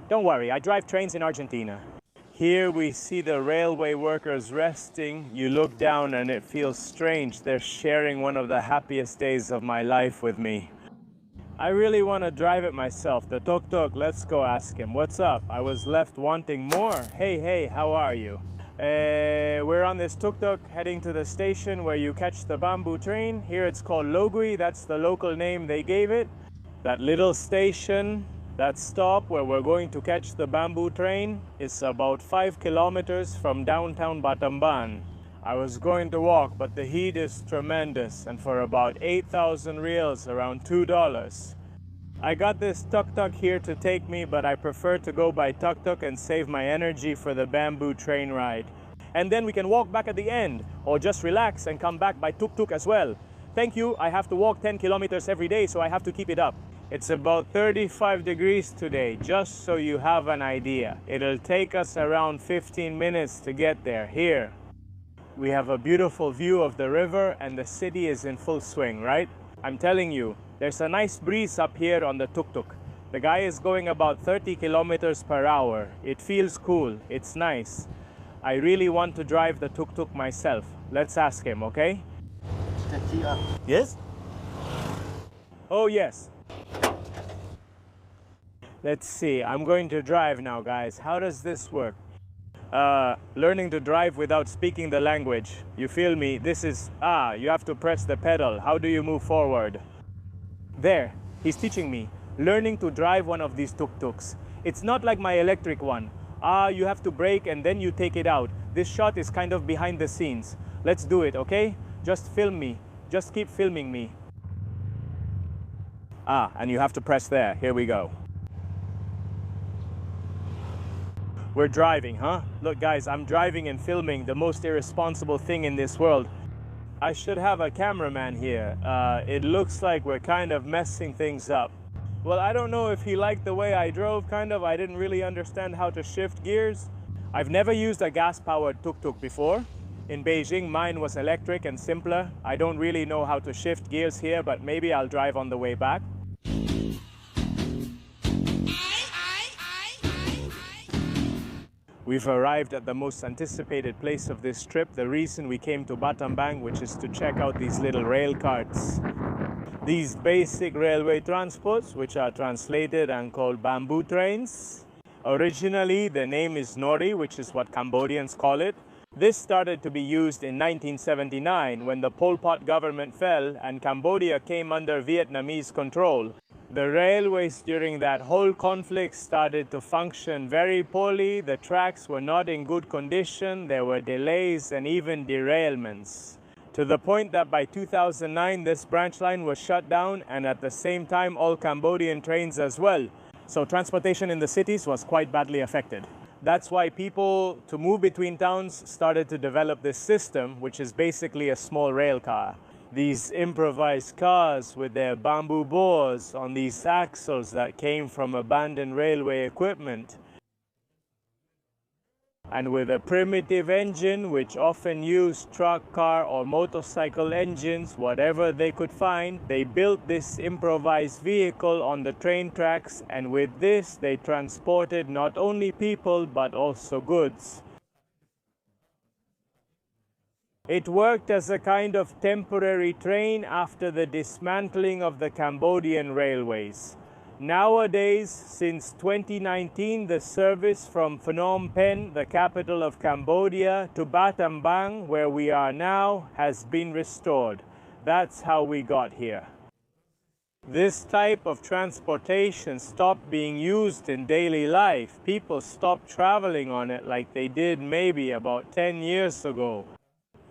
Don't worry, I drive trains in Argentina. Here we see the railway workers resting. You look down and it feels strange. They're sharing one of the happiest days of my life with me. I really want to drive it myself. The tuk-tuk, let's go ask him. What's up? I was left wanting more. Hey, how are you? We're on this tuk-tuk heading to the station where you catch the bamboo train. Here it's called Logui, that's the local name they gave it. That little station, that stop where we're going to catch the bamboo train is about 5 kilometers from downtown Batamban. I was going to walk, but the heat is tremendous, and for about 8,000 reals, around $2. I got this tuk-tuk here to take me, but I prefer to go by tuk-tuk and save my energy for the bamboo train ride. And then we can walk back at the end, or just relax and come back by tuk-tuk as well. Thank you, I have to walk 10 kilometers every day, so I have to keep it up. It's about 35 degrees today, just so you have an idea. It'll take us around 15 minutes to get there. Here, we have a beautiful view of the river and the city is in full swing, right? I'm telling you, there's a nice breeze up here on the tuk-tuk. The guy is going about 30 kilometers per hour. It feels cool, it's nice. I really want to drive the tuk-tuk myself. Let's ask him, okay? Yes? Oh, yes. Let's see, I'm going to drive now, guys. How does this work? Learning to drive without speaking the language. You feel me? This is, you have to press the pedal. How do you move forward? There, he's teaching me. Learning to drive one of these tuk-tuks. It's not like my electric one. You have to brake and then you take it out. This shot is kind of behind the scenes. Let's do it, okay? Just film me. Just keep filming me. And you have to press there. Here we go. We're driving, huh? Look guys, I'm driving and filming, the most irresponsible thing in this world. I should have a cameraman here. It looks like we're kind of messing things up. Well, I don't know if he liked the way I drove, kind of. I didn't really understand how to shift gears. I've never used a gas-powered tuk-tuk before. In Beijing, mine was electric and simpler. I don't really know how to shift gears here, but maybe I'll drive on the way back. We've arrived at the most anticipated place of this trip, the reason we came to Battambang, which is to check out these little rail carts. These basic railway transports, which are translated and called bamboo trains. Originally, the name is nori, which is what Cambodians call it. This started to be used in 1979 when the Pol Pot government fell and Cambodia came under Vietnamese control. The railways during that whole conflict started to function very poorly. The tracks were not in good condition. There were delays and even derailments. To the point that by 2009, this branch line was shut down, and at the same time, all Cambodian trains as well. So transportation in the cities was quite badly affected. That's why people, to move between towns, started to develop this system, which is basically a small rail car. These improvised cars with their bamboo bores on these axles that came from abandoned railway equipment. And with a primitive engine, which often used truck, car, or motorcycle engines, whatever they could find, they built this improvised vehicle on the train tracks, and with this they transported not only people but also goods. It worked as a kind of temporary train after the dismantling of the Cambodian railways. Nowadays, since 2019, the service from Phnom Penh, the capital of Cambodia, to Battambang, where we are now, has been restored. That's how we got here. This type of transportation stopped being used in daily life. People stopped traveling on it like they did maybe about 10 years ago.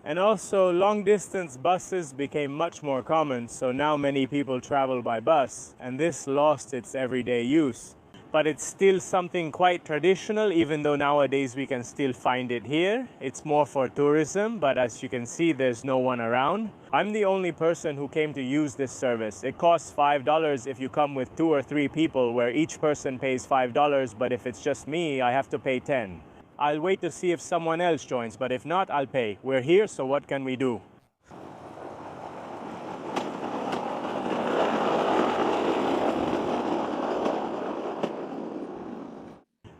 And also, long-distance buses became much more common, so now many people travel by bus, and this lost its everyday use. But it's still something quite traditional, even though nowadays we can still find it here. It's more for tourism, but as you can see, there's no one around. I'm the only person who came to use this service. It costs $5 if you come with 2 or 3 people, where each person pays $5, but if it's just me, I have to pay $10. I'll wait to see if someone else joins, but if not, I'll pay. We're here, so what can we do?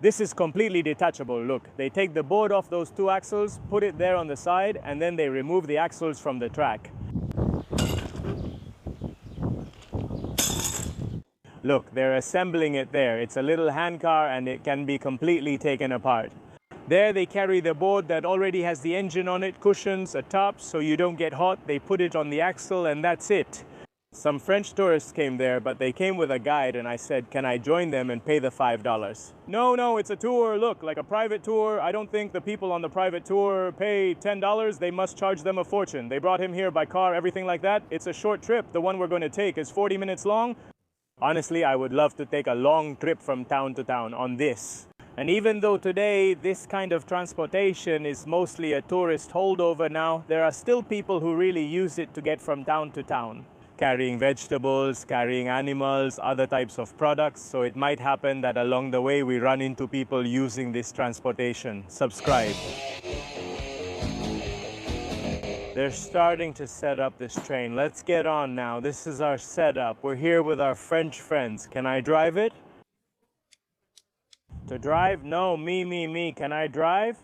This is completely detachable, look. They take the board off those two axles, put it there on the side, and then they remove the axles from the track. Look, they're assembling it there. It's a little hand car and it can be completely taken apart. There they carry the board that already has the engine on it, cushions, a top, so you don't get hot. They put it on the axle and that's it. Some French tourists came there, but they came with a guide and I said, can I join them and pay the $5? No, it's a tour. Look, like a private tour. I don't think the people on the private tour pay $10. They must charge them a fortune. They brought him here by car, everything like that. It's a short trip. The one we're going to take is 40 minutes long. Honestly, I would love to take a long trip from town to town on this. And even though today this kind of transportation is mostly a tourist holdover now, there are still people who really use it to get from town to town. Carrying vegetables, carrying animals, other types of products. So it might happen that along the way we run into people using this transportation. Subscribe. They're starting to set up this train. Let's get on now. This is our setup. We're here with our French friends. Can I drive it? To drive? No, me. Can I drive?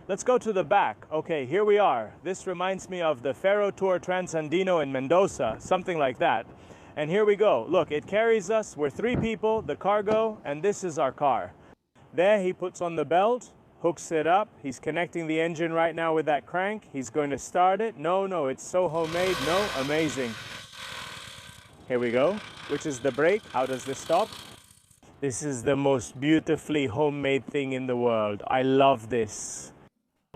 Let's go to the back. Okay, here we are. This reminds me of the Faro Tour Transandino in Mendoza, something like that. And here we go. Look, it carries us. We're 3 people, the cargo, and this is our car. There he puts on the belt, hooks it up. He's connecting the engine right now with that crank. He's going to start it. No, it's so homemade. No, amazing. Here we go. Which is the brake? How does this stop? This is the most beautifully homemade thing in the world. I love this.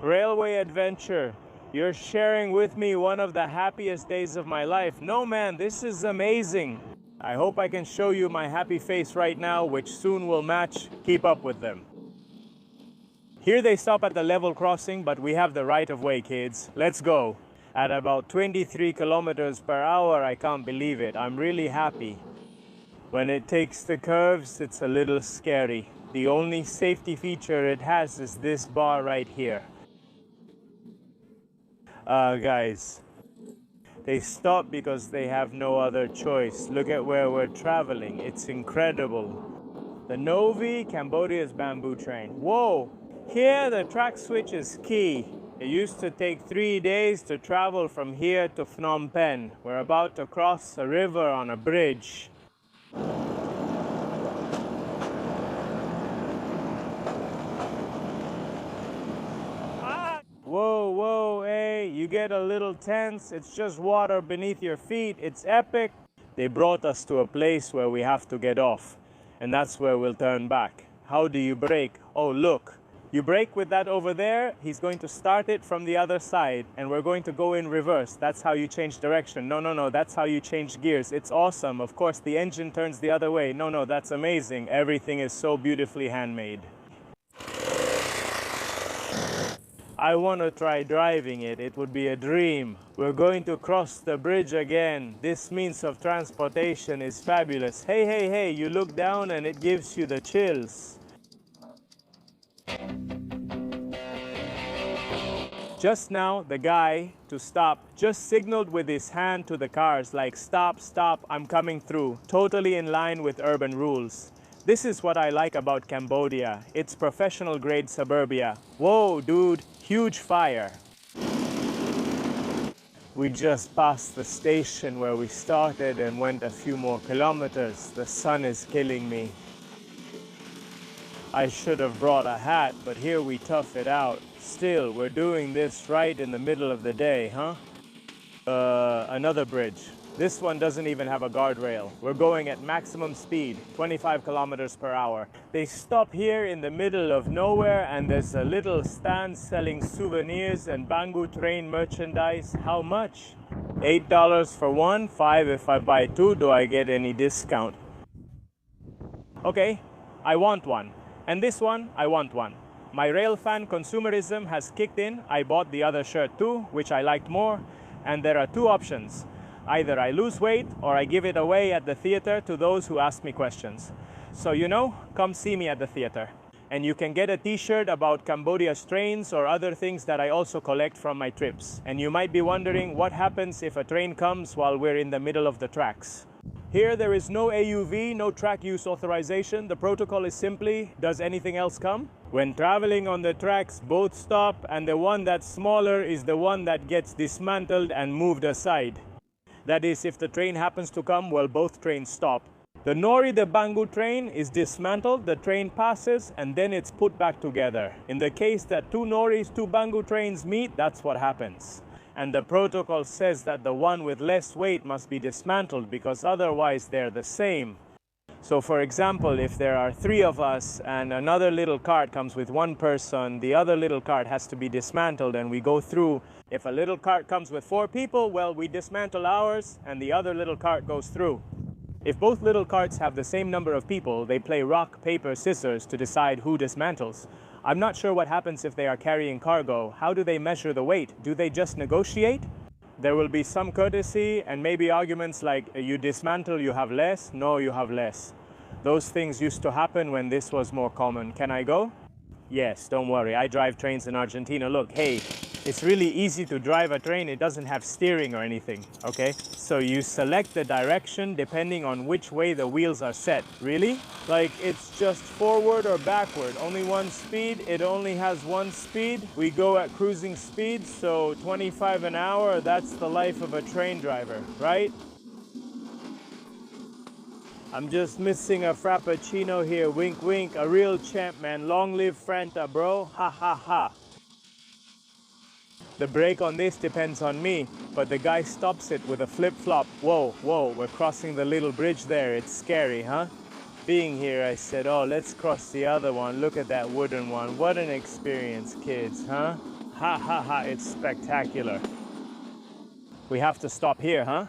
Railway adventure. You're sharing with me one of the happiest days of my life. No, man, this is amazing. I hope I can show you my happy face right now, which soon will match. Keep up with them. Here they stop at the level crossing, but we have the right of way, kids. Let's go. At about 23 kilometers per hour, I can't believe it. I'm really happy. When it takes the curves, it's a little scary. The only safety feature it has is this bar right here. Guys, they stop because they have no other choice. Look at where we're traveling. It's incredible. The Novi, Cambodia's bamboo train. Whoa! Here the track switch is key. It used to take 3 days to travel from here to Phnom Penh. We're about to cross a river on a bridge. Whoa, hey, you get a little tense. It's just water beneath your feet. It's epic. They brought us to a place where we have to get off, and that's where we'll turn back. How do you brake? Oh, look. You brake with that over there. He's going to start it from the other side, and we're going to go in reverse. That's how you change direction. No, that's how you change gears. It's awesome. Of course, the engine turns the other way. No, that's amazing. Everything is so beautifully handmade. I want to try driving it. It would be a dream. We're going to cross the bridge again. This means of transportation is fabulous. Hey, you look down and it gives you the chills. Just now, the guy to stop just signaled with his hand to the cars like, stop, I'm coming through. Totally in line with urban rules. This is what I like about Cambodia. It's professional grade suburbia. Whoa, dude, huge fire. We just passed the station where we started and went a few more kilometers. The sun is killing me. I should have brought a hat, but here we tough it out. Still, we're doing this right in the middle of the day, huh? Another bridge. This one doesn't even have a guardrail. We're going at maximum speed, 25 kilometers per hour. They stop here in the middle of nowhere and there's a little stand selling souvenirs and bamboo train merchandise. How much? $8 for one, $5 if I buy 2. Do I get any discount? Okay, I want one. And this one, I want one. My rail fan consumerism has kicked in. I bought the other shirt too, which I liked more. And there are 2 options. Either I lose weight or I give it away at the theater to those who ask me questions. So come see me at the theater. And you can get a t-shirt about Cambodia's trains or other things that I also collect from my trips. And you might be wondering what happens if a train comes while we're in the middle of the tracks. Here there is no AUV, no track use authorization. The protocol is simply, does anything else come? When traveling on the tracks, both stop, and the one that's smaller is the one that gets dismantled and moved aside. That is, if the train happens to come, well, both trains stop. The nori, the bamboo train, is dismantled, the train passes, and then it's put back together. In the case that two noris, two bamboo trains meet, that's what happens. And the protocol says that the one with less weight must be dismantled because otherwise they're the same. So for example, if there are 3 of us and another little cart comes with 1 person, the other little cart has to be dismantled and we go through. If a little cart comes with 4 people, well, we dismantle ours and the other little cart goes through. If both little carts have the same number of people, they play rock, paper, scissors to decide who dismantles. I'm not sure what happens if they are carrying cargo. How do they measure the weight? Do they just negotiate? There will be some courtesy and maybe arguments like, you dismantle, you have less. No, you have less. Those things used to happen when this was more common. Can I go? Yes, don't worry. I drive trains in Argentina. Look, hey, it's really easy to drive a train. It doesn't have steering or anything, okay? So you select the direction depending on which way the wheels are set. Really? Like it's just forward or backward. Only one speed. It only has one speed. We go at cruising speed, so 25 an hour. That's the life of a train driver, right? I'm just missing a frappuccino here. Wink, wink. A real champ, man. Long live Franta, bro. Ha, ha, ha. The brake on this depends on me, but the guy stops it with a flip-flop. Whoa, whoa, we're crossing the little bridge there. It's scary, huh? Being here, I said, oh, let's cross the other one. Look at that wooden one. What an experience, kids, huh? Ha, ha, ha. It's spectacular. We have to stop here, huh?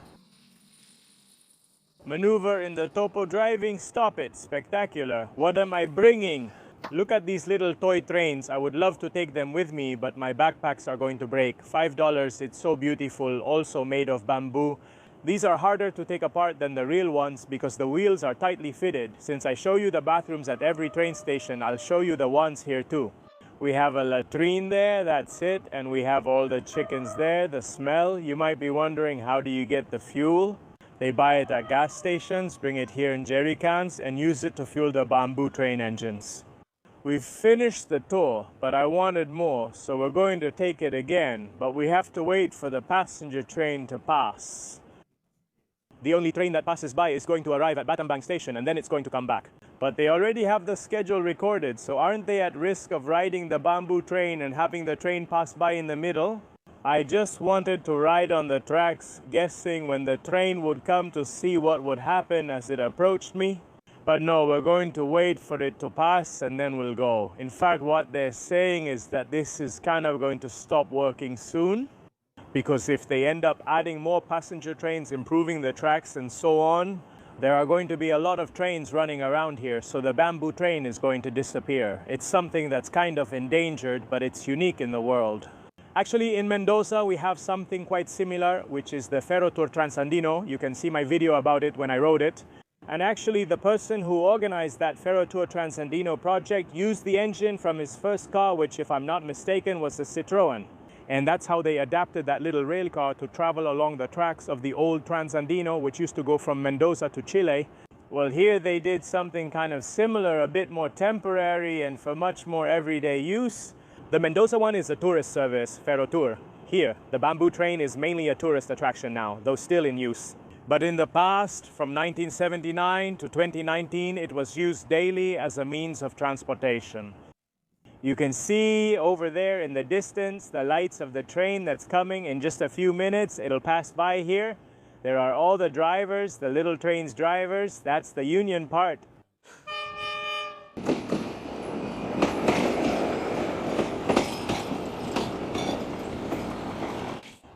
Maneuver in the topo driving, stop it. Spectacular. What am I bringing? Look at these little toy trains. I would love to take them with me, but my backpacks are going to break. $5, it's so beautiful, also made of bamboo. These are harder to take apart than the real ones because the wheels are tightly fitted. Since I show you the bathrooms at every train station, I'll show you the ones here too. We have a latrine there, that's it, and we have all the chickens there. The smell, you might be wondering, how do you get the fuel? They buy it at gas stations, bring it here in jerry cans, and use it to fuel the bamboo train engines. We've finished the tour, but I wanted more, so we're going to take it again, but we have to wait for the passenger train to pass. The only train that passes by is going to arrive at Battambang station, and then it's going to come back. But they already have the schedule recorded, so aren't they at risk of riding the bamboo train and having the train pass by in the middle? I just wanted to ride on the tracks, guessing when the train would come to see what would happen as it approached me. But no, we're going to wait for it to pass and then we'll go. In fact, what they're saying is that this is kind of going to stop working soon. Because if they end up adding more passenger trains, improving the tracks and so on, there are going to be a lot of trains running around here. So the bamboo train is going to disappear. It's something that's kind of endangered, but it's unique in the world. Actually, in Mendoza, we have something quite similar, which is the Ferrotour Transandino. You can see my video about it when I rode it. And actually, the person who organized that Ferrotour Transandino project used the engine from his first car, which, if I'm not mistaken, was a Citroën. And that's how they adapted that little rail car to travel along the tracks of the old Transandino, which used to go from Mendoza to Chile. Well, here they did something kind of similar, a bit more temporary and for much more everyday use. The Mendoza one is a tourist service, Ferrotour. Here, the bamboo train is mainly a tourist attraction now, though still in use. But in the past, from 1979 to 2019, it was used daily as a means of transportation. You can see over there in the distance the lights of the train that's coming in just a few minutes. It'll pass by here. There are all the drivers, the little train's drivers. That's the union part.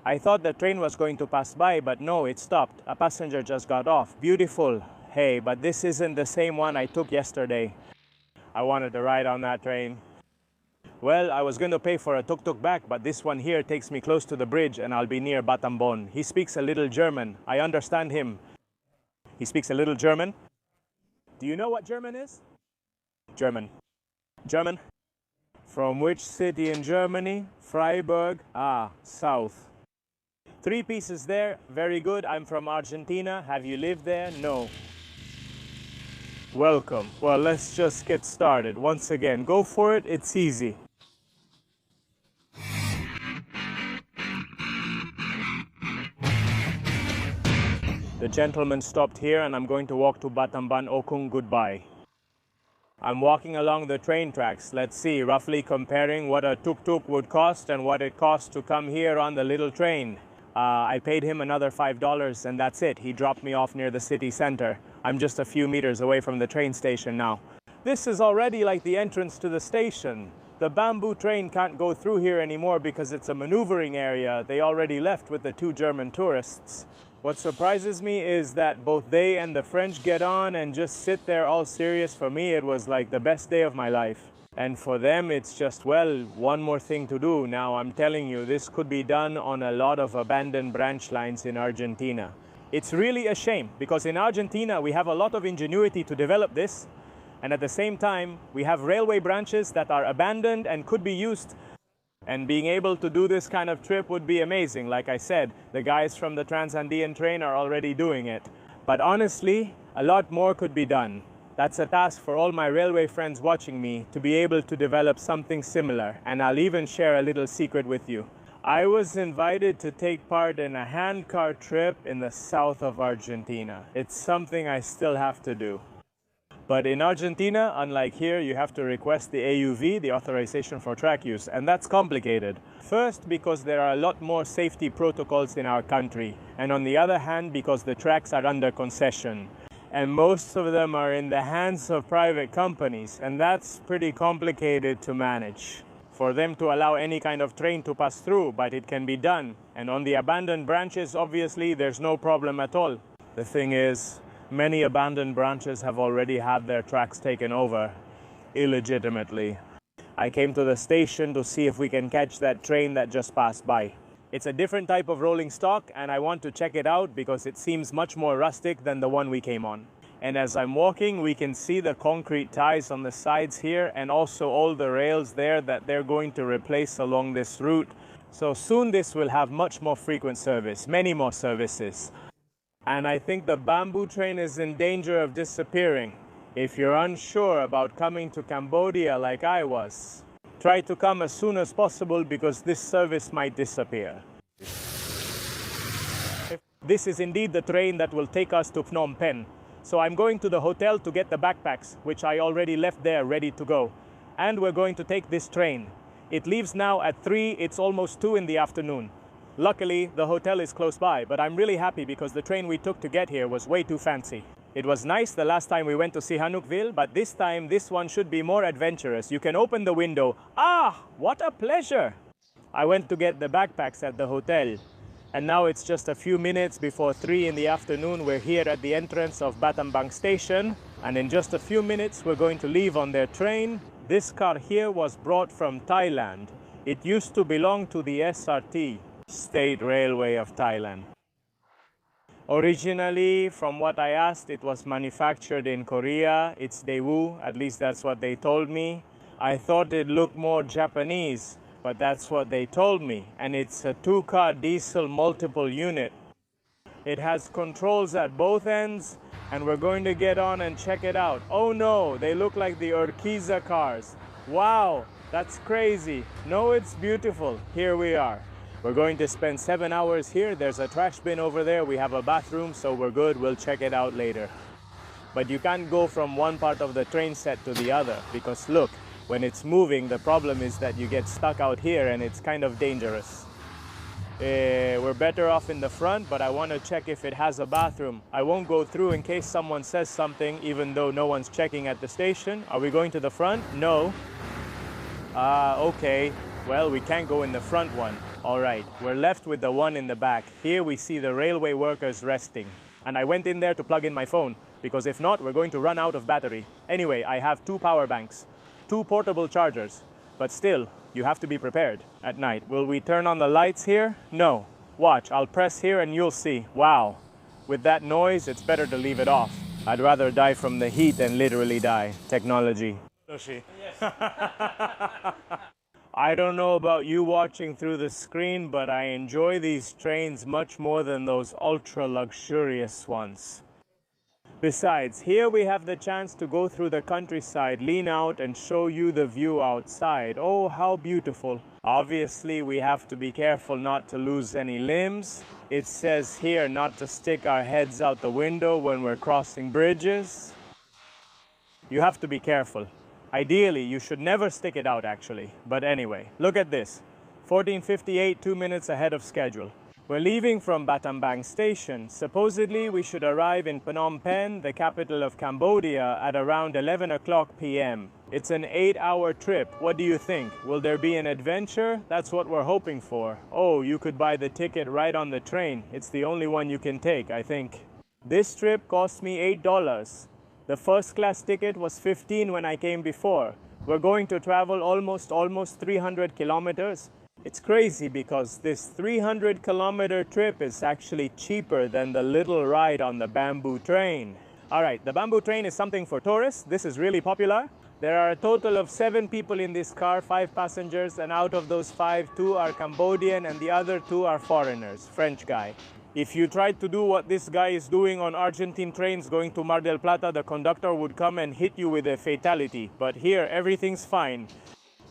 I thought the train was going to pass by, but no, it stopped. A passenger just got off. Beautiful. Hey, but this isn't the same one I took yesterday. I wanted to ride on that train. Well, I was going to pay for a tuk-tuk back, but this one here takes me close to the bridge and I'll be near Battambang. He speaks a little German. I understand him. He speaks a little German. Do you know what German is? German. German. From which city in Germany? Freiburg. Ah, south. 3 pieces there, very good. I'm from Argentina. Have you lived there? No. Welcome. Well, let's just get started. Once again, go for it, it's easy. The gentleman stopped here and I'm going to walk to Batamban Okung goodbye. I'm walking along the train tracks. Let's see, roughly comparing what a tuk-tuk would cost and what it costs to come here on the little train. I paid him another $5 and that's it. He dropped me off near the city center. I'm just a few meters away from the train station now. This is already like the entrance to the station. The bamboo train can't go through here anymore because it's a maneuvering area. They already left with the 2 German tourists. What surprises me is that both they and the French get on and just sit there all serious. For me, it was like the best day of my life. And for them, it's just, well, one more thing to do. Now, I'm telling you, this could be done on a lot of abandoned branch lines in Argentina. It's really a shame because in Argentina, we have a lot of ingenuity to develop this. And at the same time, we have railway branches that are abandoned and could be used. And being able to do this kind of trip would be amazing. Like I said, the guys from the Trans-Andean train are already doing it. But honestly, a lot more could be done. That's a task for all my railway friends watching me to be able to develop something similar. And I'll even share a little secret with you. I was invited to take part in a handcar trip in the south of Argentina. It's something I still have to do. But in Argentina, unlike here, you have to request the AUV, the authorization for track use, and that's complicated. First, because there are a lot more safety protocols in our country, and on the other hand, because the tracks are under concession. And most of them are in the hands of private companies, and that's pretty complicated to manage. For them to allow any kind of train to pass through, but it can be done. And on the abandoned branches, obviously, there's no problem at all. The thing is, many abandoned branches have already had their tracks taken over, illegitimately. I came to the station to see if we can catch that train that just passed by. It's a different type of rolling stock and I want to check it out because it seems much more rustic than the one we came on. And as I'm walking, we can see the concrete ties on the sides here and also all the rails there that they're going to replace along this route. So soon this will have much more frequent service, many more services. And I think the bamboo train is in danger of disappearing. If you're unsure about coming to Cambodia like I was, try to come as soon as possible because this service might disappear. This is indeed the train that will take us to Phnom Penh. So I'm going to the hotel to get the backpacks, which I already left there ready to go. And we're going to take this train. It leaves now at 3, it's almost 2 in the afternoon. Luckily, the hotel is close by, but I'm really happy because the train we took to get here was way too fancy. It was nice the last time we went to Sihanoukville, but this time this one should be more adventurous. You can open the window. Ah, what a pleasure! I went to get the backpacks at the hotel, and now it's just a few minutes before 3 in the afternoon. We're here at the entrance of Battambang station, and in just a few minutes we're going to leave on their train. This car here was brought from Thailand. It used to belong to the SRT, State Railway of Thailand. Originally, from what I asked, it was manufactured in Korea. It's Daewoo, at least that's what they told me. I thought it looked more Japanese, but that's what they told me. And it's a 2-car diesel multiple unit. It has controls at both ends, and we're going to get on and check it out. Oh no, they look like the Urquiza cars. Wow, that's crazy. No, it's beautiful. Here we are. We're going to spend 7 hours here. There's a trash bin over there. We have a bathroom, so we're good. We'll check it out later. But you can't go from one part of the train set to the other because look, when it's moving, the problem is that you get stuck out here and it's kind of dangerous. We're better off in the front, but I want to check if it has a bathroom. I won't go through in case someone says something, even though no one's checking at the station. Are we going to the front? No. Okay. Well, we can't go in the front one. All right, we're left with the one in the back. Here we see the railway workers resting. And I went in there to plug in my phone, because if not, we're going to run out of battery. Anyway, I have 2 power banks, 2 portable chargers. But still, you have to be prepared at night. Will we turn on the lights here? No. Watch, I'll press here and you'll see. Wow. With that noise, it's better to leave it off. I'd rather die from the heat than literally die. Technology. Yes. I don't know about you watching through the screen, but I enjoy these trains much more than those ultra luxurious ones. Besides, here we have the chance to go through the countryside, lean out and show you the view outside. Oh, how beautiful. Obviously, we have to be careful not to lose any limbs. It says here not to stick our heads out the window when we're crossing bridges. You have to be careful. Ideally, you should never stick it out actually. But anyway, look at this. 14:58, 2 minutes ahead of schedule. We're leaving from Battambang Station. Supposedly, we should arrive in Phnom Penh, the capital of Cambodia, at around 11 o'clock p.m. It's an 8-hour trip. What do you think? Will there be an adventure? That's what we're hoping for. Oh, you could buy the ticket right on the train. It's the only one you can take, I think. This trip cost me $8. The first class ticket was $15 when I came before. We're going to travel almost 300 kilometers. It's crazy because this 300-kilometer trip is actually cheaper than the little ride on the bamboo train. All right, the bamboo train is something for tourists. This is really popular. There are a total of 7 people in this car, 5 passengers, and out of those 5, 2 are Cambodian and the other 2 are foreigners, French guy. If you tried to do what this guy is doing on Argentine trains going to Mar del Plata, the conductor would come and hit you with a fatality. But here, everything's fine.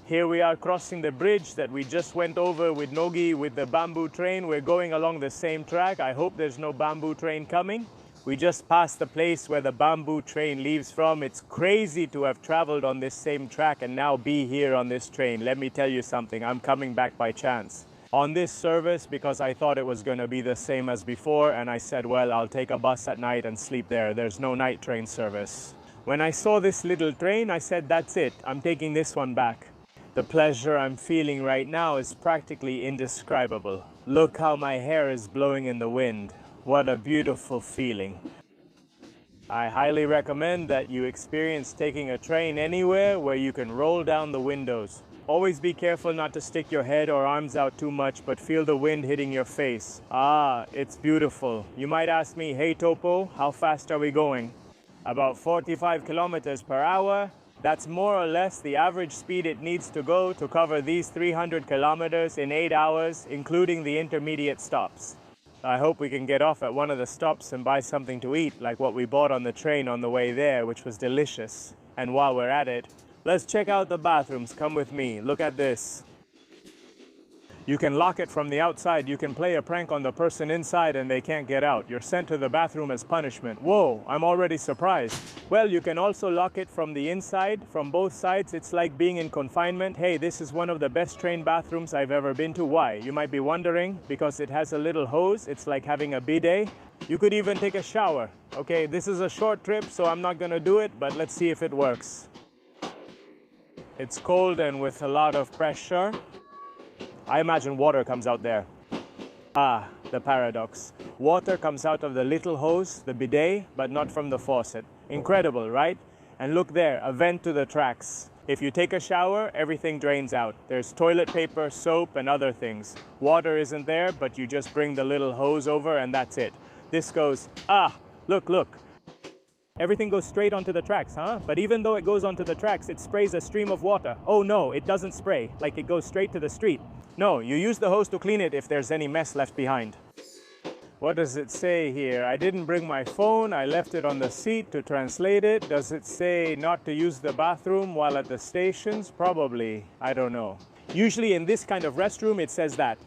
Here we are crossing the bridge that we just went over with Nogi with the bamboo train. We're going along the same track. I hope there's no bamboo train coming. We just passed the place where the bamboo train leaves from. It's crazy to have traveled on this same track and now be here on this train. Let me tell you something, I'm coming back by chance on this service because I thought it was going to be the same as before, and I said, well, I'll take a bus at night and sleep there. There's no night train service. When I saw this little train, I said, that's it. I'm taking this one back. The pleasure I'm feeling right now is practically indescribable. Look how my hair is blowing in the wind. What a beautiful feeling. I highly recommend that you experience taking a train anywhere where you can roll down the windows. Always be careful not to stick your head or arms out too much, but feel the wind hitting your face. Ah, it's beautiful. You might ask me, hey Topo, how fast are we going? About 45 kilometers per hour. That's more or less the average speed it needs to go to cover these 300 kilometers in 8 hours, including the intermediate stops. I hope we can get off at one of the stops and buy something to eat, like what we bought on the train on the way there, which was delicious. And while we're at it, let's check out the bathrooms. Come with me. Look at this. You can lock it from the outside. You can play a prank on the person inside and they can't get out. You're sent to the bathroom as punishment. Whoa, I'm already surprised. Well, you can also lock it from the inside, from both sides. It's like being in confinement. Hey, this is one of the best train bathrooms I've ever been to. Why? You might be wondering, because it has a little hose. It's like having a bidet. You could even take a shower. Okay, this is a short trip, so I'm not gonna do it, but let's see if it works. It's cold and with a lot of pressure. I imagine water comes out there. Ah, the paradox. Water comes out of the little hose, the bidet, but not from the faucet. Incredible, right? And look there, a vent to the tracks. If you take a shower, everything drains out. There's toilet paper, soap, and other things. Water isn't there, but you just bring the little hose over and that's it. This goes, look. Everything goes straight onto the tracks, huh? But even though it goes onto the tracks, it sprays a stream of water. Oh no, it doesn't spray, like it goes straight to the street. No, you use the hose to clean it if there's any mess left behind. What does it say here? I didn't bring my phone. I left it on the seat to translate it. Does it say not to use the bathroom while at the stations? Probably. I don't know. Usually in this kind of restroom, it says that.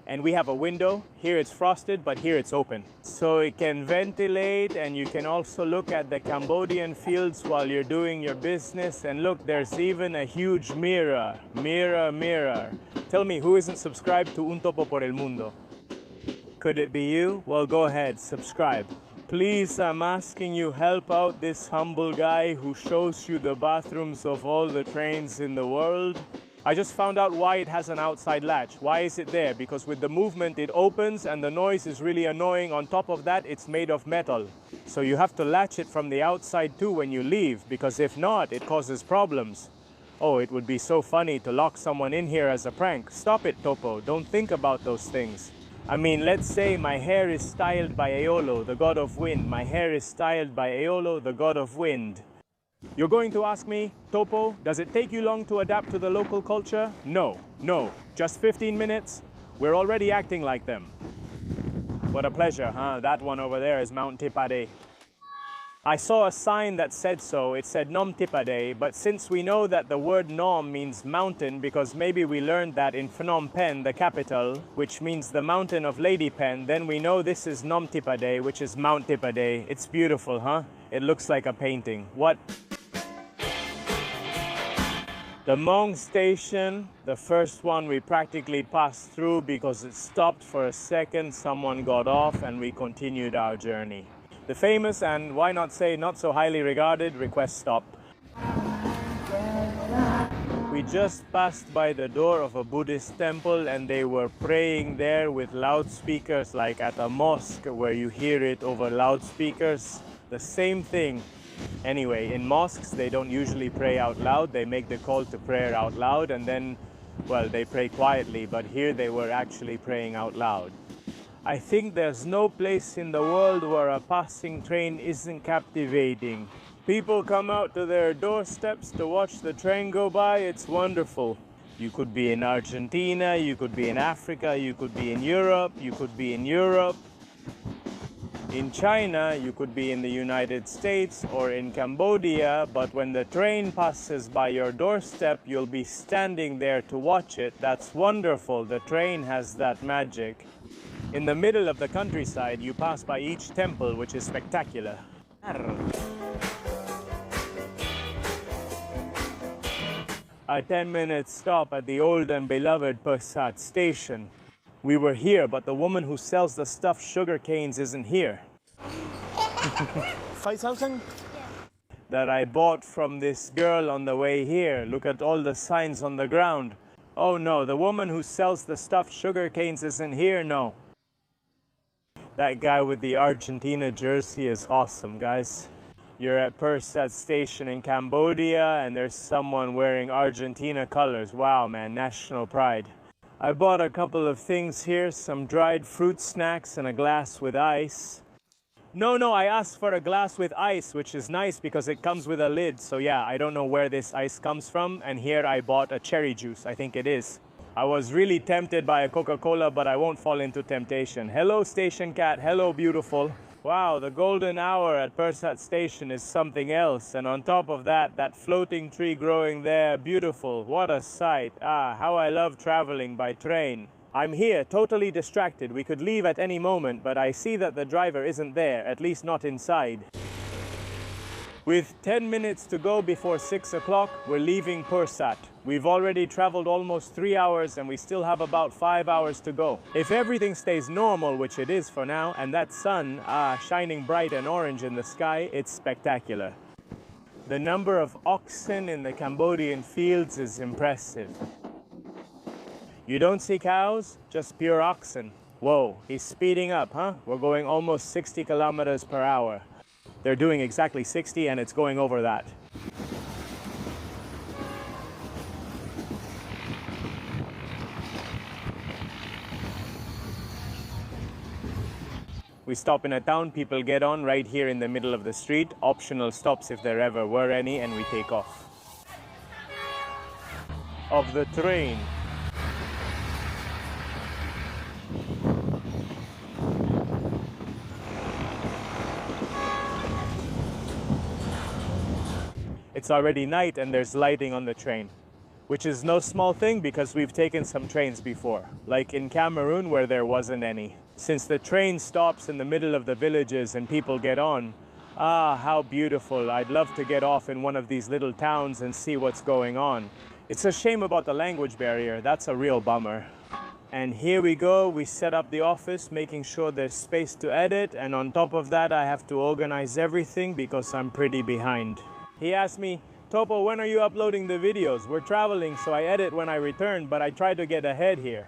And we have a window. Here it's frosted, but here it's open. So it can ventilate, and you can also look at the Cambodian fields while you're doing your business. And look, there's even a huge mirror. Mirror. Tell me, who isn't subscribed to Un Topo por el Mundo? Could it be you? Well, go ahead, subscribe. Please, I'm asking you, help out this humble guy who shows you the bathrooms of all the trains in the world. I just found out why it has an outside latch. Why is it there? Because with the movement it opens and the noise is really annoying. On top of that, it's made of metal. So you have to latch it from the outside too when you leave, because if not, it causes problems. Oh, it would be so funny to lock someone in here as a prank. Stop it, Topo. Don't think about those things. I mean, let's say my hair is styled by Aeolo, the god of wind. My hair is styled by Aeolo, the god of wind. You're going to ask me, Topo, does it take you long to adapt to the local culture? No, just 15 minutes. We're already acting like them. What a pleasure, huh? That one over there is Mount Tipade. I saw a sign that said so. It said Nom Tipade, but since we know that the word Nom means mountain because maybe we learned that in Phnom Penh, the capital, which means the mountain of Lady Pen, then we know this is Nom Tipade, which is Mount Tipade. It's beautiful, huh? It looks like a painting. What? The Mong station, the first one we practically passed through because it stopped for a second, someone got off and we continued our journey. The famous and why not say not so highly regarded request stop. We just passed by the door of a Buddhist temple and they were praying there with loudspeakers like at a mosque where you hear it over loudspeakers. The same thing. Anyway, in mosques they don't usually pray out loud. They make the call to prayer out loud and then, well, they pray quietly, but here they were actually praying out loud. I think there's no place in the world where a passing train isn't captivating. People come out to their doorsteps to watch the train go by. It's wonderful. You could be in Argentina, you could be in Africa, you could be in Europe, you could be in Europe. In China, you could be in the United States or in Cambodia, but when the train passes by your doorstep, you'll be standing there to watch it. That's wonderful. The train has that magic. In the middle of the countryside, you pass by each temple, which is spectacular. A 10-minute stop at the old and beloved Persat station. We were here, but the woman who sells the stuffed sugar canes isn't here. 5,000? That I bought from this girl on the way here. Look at all the signs on the ground. Oh no, the woman who sells the stuffed sugar canes isn't here, no. That guy with the Argentina jersey is awesome, guys. You're at Persat station in Cambodia and there's someone wearing Argentina colors. Wow, man, national pride. I bought a couple of things here, some dried fruit snacks and a glass with ice. No, I asked for a glass with ice, which is nice because it comes with a lid. So yeah, I don't know where this ice comes from. And here I bought a cherry juice, I think it is. I was really tempted by a Coca-Cola, but I won't fall into temptation. Hello, station cat. Hello, beautiful. Wow, the golden hour at Persat station is something else. And on top of that, that floating tree growing there, beautiful. What a sight. Ah, how I love traveling by train. I'm here, totally distracted. We could leave at any moment, but I see that the driver isn't there, at least not inside. With 10 minutes to go before 6 o'clock, we're leaving Persat. We've already traveled almost 3 hours and we still have about 5 hours to go. If everything stays normal, which it is for now, and that sun, shining bright and orange in the sky, it's spectacular. The number of oxen in the Cambodian fields is impressive. You don't see cows, just pure oxen. Whoa, he's speeding up, huh? We're going almost 60 kilometers per hour. They're doing exactly 60 and it's going over that. We stop in a town, people get on right here in the middle of the street. Optional stops if there ever were any, and we take off. Of the train. It's already night and there's lighting on the train, which is no small thing because we've taken some trains before, like in Cameroon where there wasn't any. Since the train stops in the middle of the villages and people get on, how beautiful. I'd love to get off in one of these little towns and see what's going on. It's a shame about the language barrier. That's a real bummer. And here we go, we set up the office, making sure there's space to edit, and on top of that I have to organize everything because I'm pretty behind. He asked me, Topo, when are you uploading the videos? We're traveling, so I edit when I return, but I try to get ahead here.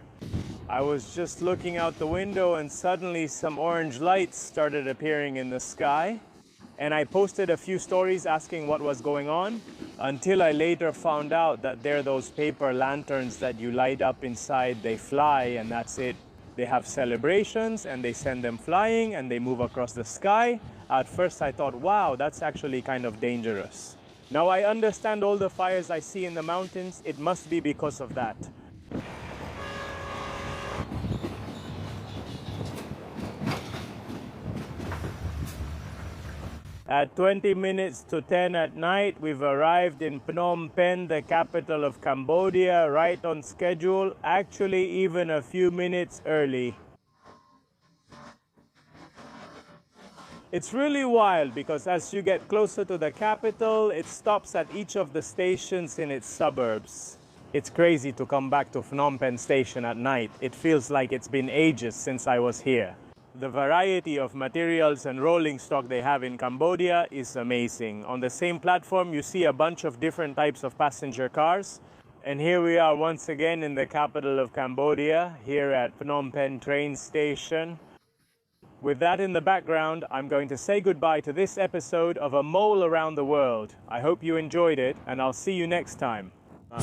I was just looking out the window and suddenly some orange lights started appearing in the sky. And I posted a few stories asking what was going on until I later found out that they're those paper lanterns that you light up inside, they fly, and that's it. They have celebrations and they send them flying and they move across the sky. At first I thought, wow, that's actually kind of dangerous. Now I understand all the fires I see in the mountains. It must be because of that. At 20 minutes to 10 at night, we've arrived in Phnom Penh, the capital of Cambodia, right on schedule, actually even a few minutes early. It's really wild because as you get closer to the capital, it stops at each of the stations in its suburbs. It's crazy to come back to Phnom Penh station at night. It feels like it's been ages since I was here. The variety of materials and rolling stock they have in Cambodia is amazing. On the same platform, you see a bunch of different types of passenger cars. And here we are once again in the capital of Cambodia, here at Phnom Penh train station. With that in the background, I'm going to say goodbye to this episode of A Mole Around the World. I hope you enjoyed it, and I'll see you next time. Bye.